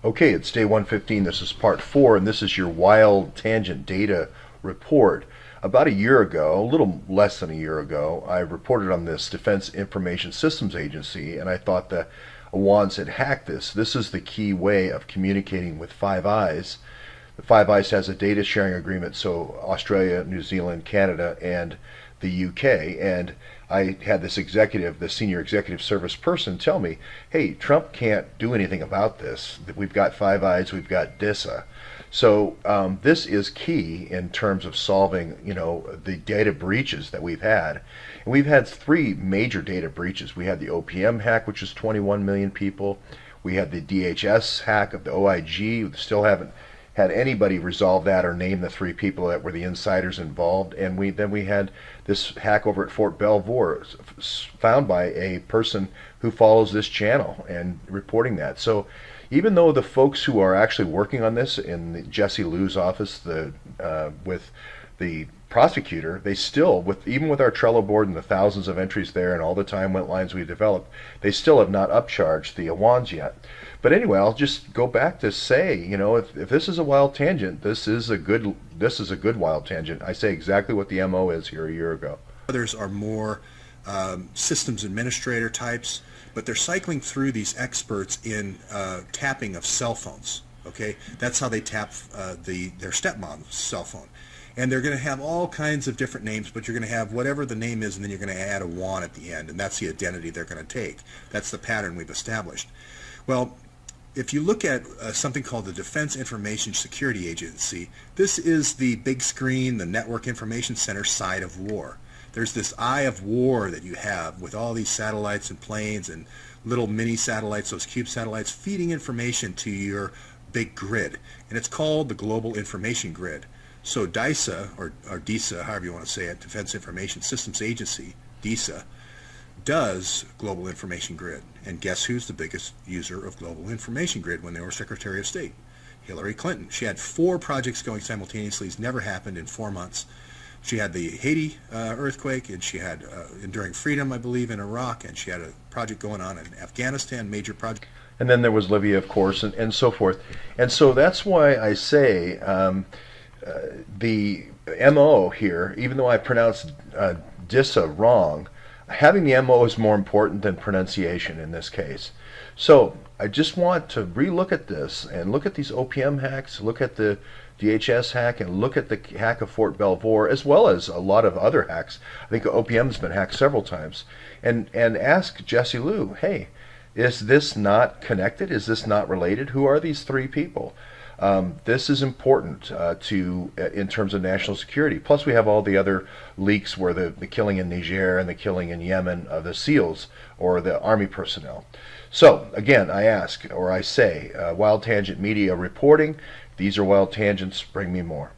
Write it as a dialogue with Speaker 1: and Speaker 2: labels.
Speaker 1: Okay, it's day 115. This is part 4, and this is your wild tangent data report. About a year ago, a little less than a year ago, I reported on this Defense Information Systems Agency, and I thought the Awans had hacked this. This is the key way of communicating with Five Eyes. The Five Eyes has a data sharing agreement, so Australia, New Zealand, Canada, and the UK. And I had this executive, the senior executive service person, tell me, hey, Trump can't do anything about this. We've got Five Eyes, we've got DISA. So this is key in terms of solving, the data breaches that we've had. And we've had 3 major data breaches. We had the OPM hack, which is 21 million people. We had the DHS hack of the OIG. We still haven't had anybody resolve that or name the 3 people that were the insiders involved. And then we had this hack over at Fort Belvoir, found by a person who follows this channel and reporting that. So even though the folks who are actually working on this in Jesse Liu's office, with the prosecutor, they still, even with our Trello board and the thousands of entries there and all the time went lines we developed, they still have not upcharged the Awans yet. But anyway, I'll just go back to say, if this is a wild tangent, this is a good wild tangent. I say exactly what the MO is here a year ago.
Speaker 2: Others are more systems administrator types, but they're cycling through these experts in tapping of cell phones. Okay, that's how they tap their stepmom's cell phone. And they're going to have all kinds of different names, but you're going to have whatever the name is, and then you're going to add a WAN at the end, and that's the identity they're going to take. That's the pattern we've established. Well, if you look at something called the Defense Information Security Agency, this is the big screen, the Network Information Center side of war. There's this eye of war that you have with all these satellites and planes and little mini satellites, those cube satellites, feeding information to your big grid. And it's called the Global Information Grid. So DISA, or DISA, however you want to say it, Defense Information Systems Agency, DISA, does Global Information Grid. And guess who's the biggest user of Global Information Grid when they were Secretary of State? Hillary Clinton. She had 4 projects going simultaneously. It's never happened in 4 months. She had the Haiti earthquake, and she had Enduring Freedom, I believe, in Iraq, and she had a project going on in Afghanistan, major project.
Speaker 1: And then there was Libya, of course, and so forth. And so that's why I say the MO here, even though I pronounced DISA wrong, having the MO is more important than pronunciation in this case. So I just want to relook at this and look at these OPM hacks, look at the DHS hack, and look at the hack of Fort Belvoir, as well as a lot of other hacks. I think OPM has been hacked several times. And ask Jesse Liu, hey, is this not connected? Is this not related? Who are these 3 people? This is important in terms of national security. Plus, we have all the other leaks where the killing in Niger and the killing in Yemen of the SEALs or the Army personnel. So, again, I say, Wild Tangent Media reporting. These are wild tangents. Bring me more.